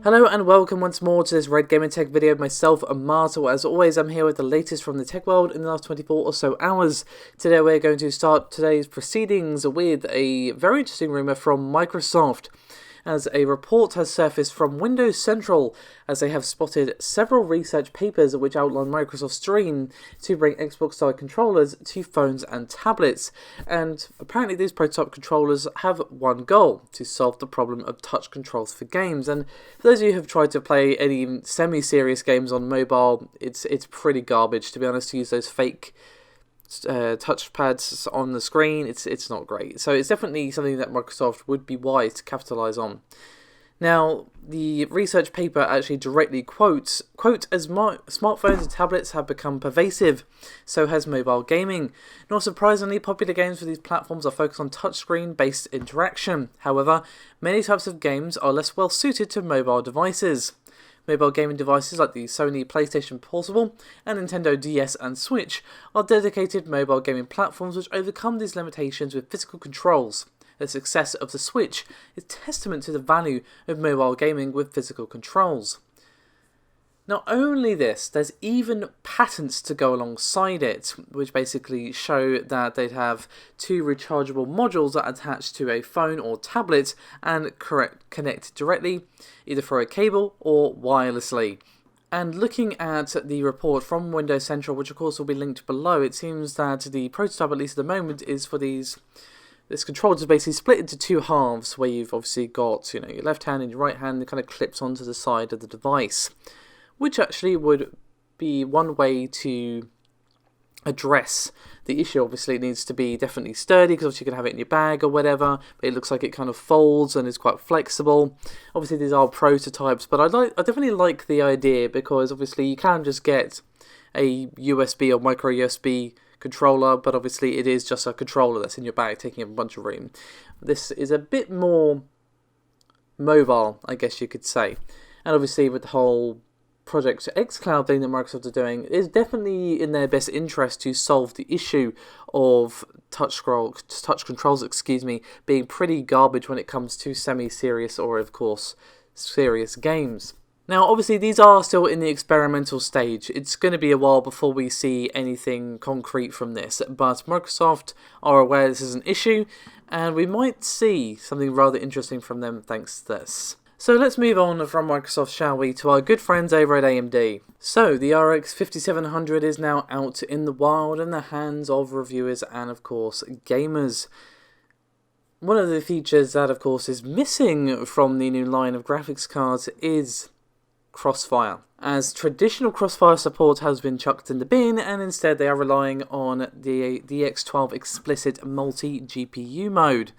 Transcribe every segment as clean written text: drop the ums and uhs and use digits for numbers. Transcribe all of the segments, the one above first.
Hello and welcome once more to this Red Gaming Tech video. Myself, Martel. As always, I'm here with the latest from the tech world in the last 24 or so hours. Today we're going to start today's proceedings with a very interesting rumour from Microsoft, as a report has surfaced from Windows Central, as they have spotted several research papers which outline Microsoft's dream to bring Xbox-style controllers to phones and tablets. And apparently these prototype controllers have one goal: to solve the problem of touch controls for games. And for those of you who have tried to play any semi-serious games on mobile, it's pretty garbage, to be honest, to use those fake touchpads on the screen. It's not great. So it's definitely something that Microsoft would be wise to capitalize on. Now, the research paper actually directly quotes, quote, "As smartphones and tablets have become pervasive, so has mobile gaming. Not surprisingly, popular games for these platforms are focused on touchscreen-based interaction. However, many types of games are less well suited to mobile devices. Mobile gaming devices like the Sony PlayStation Portable and Nintendo DS and Switch are dedicated mobile gaming platforms which overcome these limitations with physical controls. The success of the Switch is testament to the value of mobile gaming with physical controls." Not only this, there's even patents to go alongside it, which basically show that they'd have two rechargeable modules that attach to a phone or tablet and connect directly, either through a cable or wirelessly. And looking at the report from Windows Central, which of course will be linked below, it seems that the prototype, at least at the moment, is for this controller is basically split into two halves, where you've obviously got, your left hand and your right hand that kind of clips onto the side of the device, which actually would be one way to address the issue. Obviously, it needs to be definitely sturdy, because obviously you can have it in your bag or whatever, but it looks like it kind of folds and is quite flexible. Obviously, these are prototypes, but I definitely like the idea, because obviously you can just get a USB or micro USB controller, but obviously it is just a controller that's in your bag taking up a bunch of room. This is a bit more mobile, I guess you could say. And obviously with the whole Project xCloud thing that Microsoft are doing, it is definitely in their best interest to solve the issue of touch controls, being pretty garbage when it comes to semi-serious or, of course, serious games. Now, obviously, these are still in the experimental stage. It's going to be a while before we see anything concrete from this, but Microsoft are aware this is an issue, and we might see something rather interesting from them thanks to this. So let's move on from Microsoft, shall we, to our good friends over at AMD. So the RX5700 is now out in the wild in the hands of reviewers and, of course, gamers. One of the features that, of course, is missing from the new line of graphics cards is CrossFire, as traditional CrossFire support has been chucked in the bin, and instead they are relying on the DX12 explicit multi-GPU mode.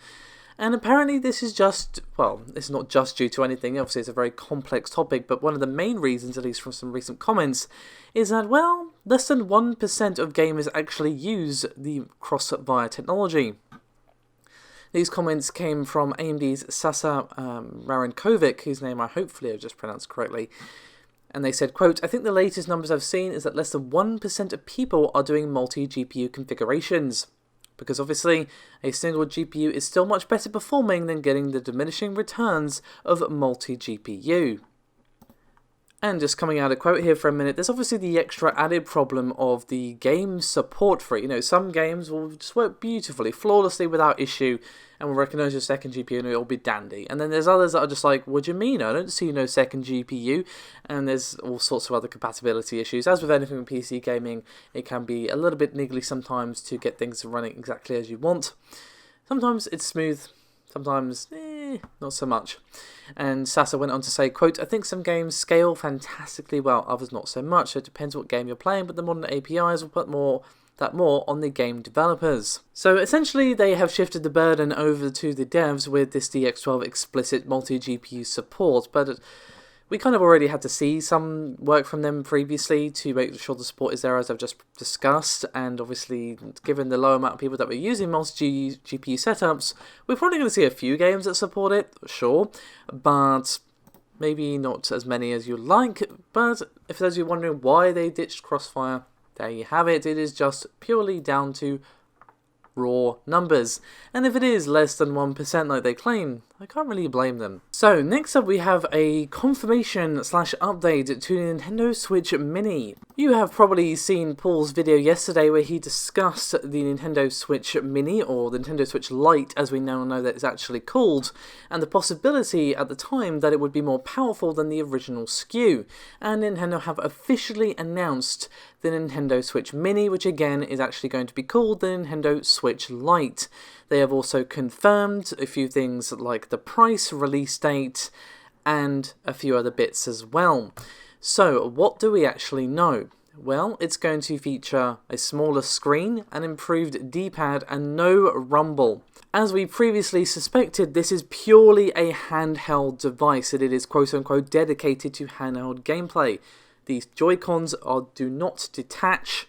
And apparently this is it's not just due to anything. Obviously it's a very complex topic, but one of the main reasons, at least from some recent comments, is that, less than 1% of gamers actually use the CrossFire technology. These comments came from AMD's Sasa Marinkovic, whose name I hopefully have just pronounced correctly. And they said, quote, "I think the latest numbers I've seen is that less than 1% of people are doing multi-GPU configurations. Because obviously, a single GPU is still much better performing than getting the diminishing returns of multi-GPU." And just coming out a quote here for a minute, there's obviously the extra added problem of the game support for it. Some games will just work beautifully, flawlessly, without issue, and will recognise your second GPU and it'll be dandy. And then there's others that are just like, what do you mean? I don't see no second GPU. And there's all sorts of other compatibility issues. As with anything with PC gaming, it can be a little bit niggly sometimes to get things running exactly as you want. Sometimes it's smooth, sometimes not so much. And Sasa went on to say, quote, "I think some games scale fantastically well, others not so much, so it depends what game you're playing, but the modern APIs will put more on the game developers." So essentially they have shifted the burden over to the devs with this DX12 explicit multi-GPU support, but we kind of already had to see some work from them previously to make sure the support is there, as I've just discussed, and obviously given the low amount of people that were using multi-GPU setups, we're probably going to see a few games that support it, sure, but maybe not as many as you'd like. But if those of you wondering why they ditched CrossFire, there you have it. It is just purely down to raw numbers. And if it is less than 1% like they claim, I can't really blame them. So next up we have a confirmation slash update to Nintendo Switch Mini. You have probably seen Paul's video yesterday where he discussed the Nintendo Switch Mini, or the Nintendo Switch Lite as we now know that it's actually called, and the possibility at the time that it would be more powerful than the original SKU. And Nintendo have officially announced the Nintendo Switch Mini, which again is actually going to be called the Nintendo Switch Lite. They have also confirmed a few things like the price, release date, and a few other bits as well. So, what do we actually know? Well, it's going to feature a smaller screen, an improved D-pad, and no rumble. As we previously suspected, this is purely a handheld device, and it is quote-unquote dedicated to handheld gameplay. These Joy-Cons do not detach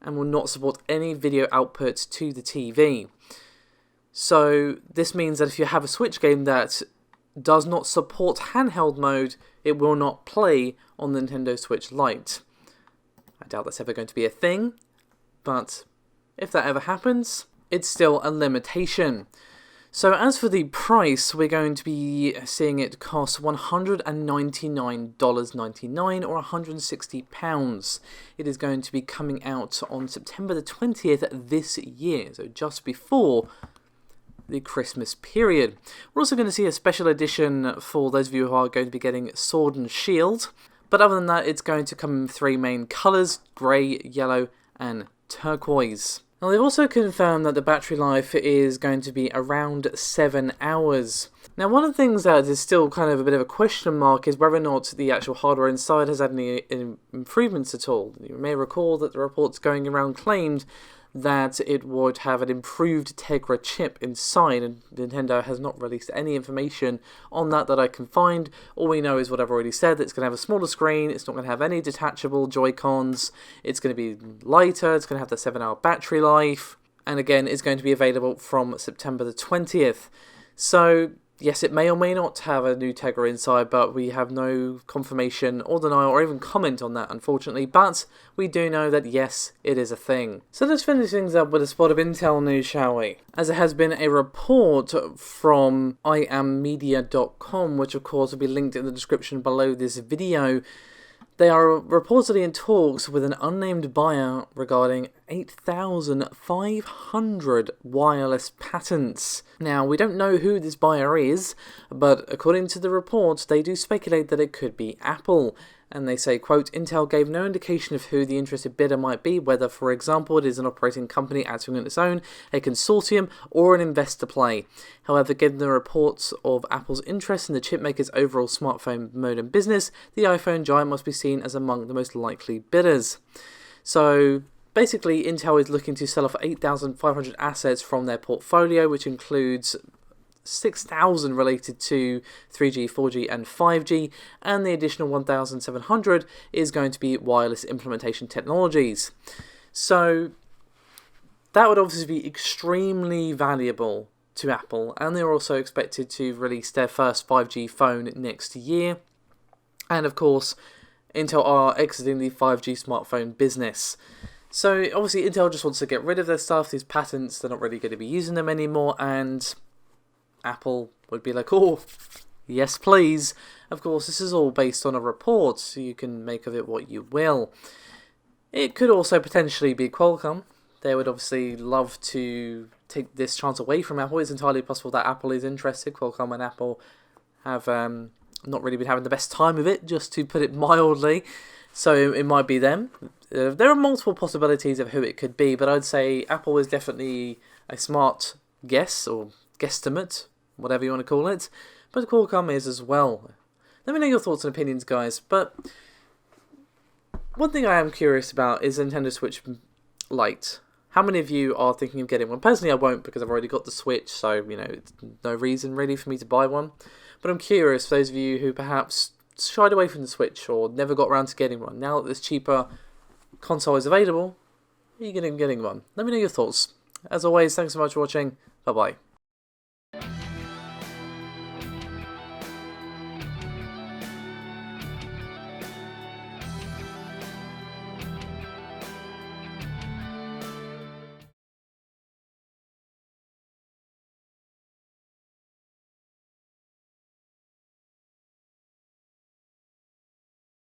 and will not support any video output to the TV. So this means that if you have a Switch game that does not support handheld mode, it will not play on the Nintendo Switch Lite. I doubt that's ever going to be a thing, but if that ever happens, it's still a limitation. So as for the price, we're going to be seeing it cost $199.99 or £160. It is going to be coming out on September the 20th this year, so just before the Christmas period. We're also going to see a special edition for those of you who are going to be getting Sword and Shield. But other than that, it's going to come in three main colours: grey, yellow and turquoise. Now they've also confirmed that the battery life is going to be around 7 hours. Now one of the things that is still kind of a bit of a question mark is whether or not the actual hardware inside has had any improvements at all. You may recall that the reports going around claimed that it would have an improved Tegra chip inside, and Nintendo has not released any information on that I can find. All we know is what I've already said, that it's going to have a smaller screen, it's not going to have any detachable Joy-Cons, it's going to be lighter, it's going to have the 7-hour battery life, and again, it's going to be available from September the 20th. So, yes, it may or may not have a new Tegra inside, but we have no confirmation or denial or even comment on that, unfortunately. But we do know that, yes, it is a thing. So let's finish things up with a spot of Intel news, shall we? As it has been a report from iamedia.com, which of course will be linked in the description below this video. They are reportedly in talks with an unnamed buyer regarding 8,500 wireless patents. Now, we don't know who this buyer is, but according to the report, they do speculate that it could be Apple. And they say, quote, Intel gave no indication of who the interested bidder might be, whether, for example, it is an operating company acting on its own, a consortium, or an investor play. However, given the reports of Apple's interest in the chipmaker's overall smartphone modem business, the iPhone giant must be seen as among the most likely bidders. So, basically, Intel is looking to sell off 8,500 assets from their portfolio, which includes 6,000 related to 3G, 4G and 5G, and the additional 1,700 is going to be wireless implementation technologies. So that would obviously be extremely valuable to Apple, and they're also expected to release their first 5G phone next year. And of course, Intel are exiting the 5G smartphone business. So obviously Intel just wants to get rid of their stuff, these patents, they're not really going to be using them anymore, and Apple would be like, oh, yes please. Of course, this is all based on a report, so you can make of it what you will. It could also potentially be Qualcomm. They would obviously love to take this chance away from Apple. It's entirely possible that Apple is interested. Qualcomm and Apple have not really been having the best time of it, just to put it mildly. So it might be them. There are multiple possibilities of who it could be, but I'd say Apple is definitely a smart guess, or guesstimate, whatever you want to call it, but Qualcomm is as well. Let me know your thoughts and opinions, guys. But one thing I am curious about is Nintendo Switch Lite. How many of you are thinking of getting one? Personally, I won't, because I've already got the Switch, so, you know, it's no reason really for me to buy one. But I'm curious, for those of you who perhaps shied away from the Switch or never got around to getting one, now that this cheaper console is available, are you getting one? Let me know your thoughts. As always, thanks so much for watching. Bye-bye.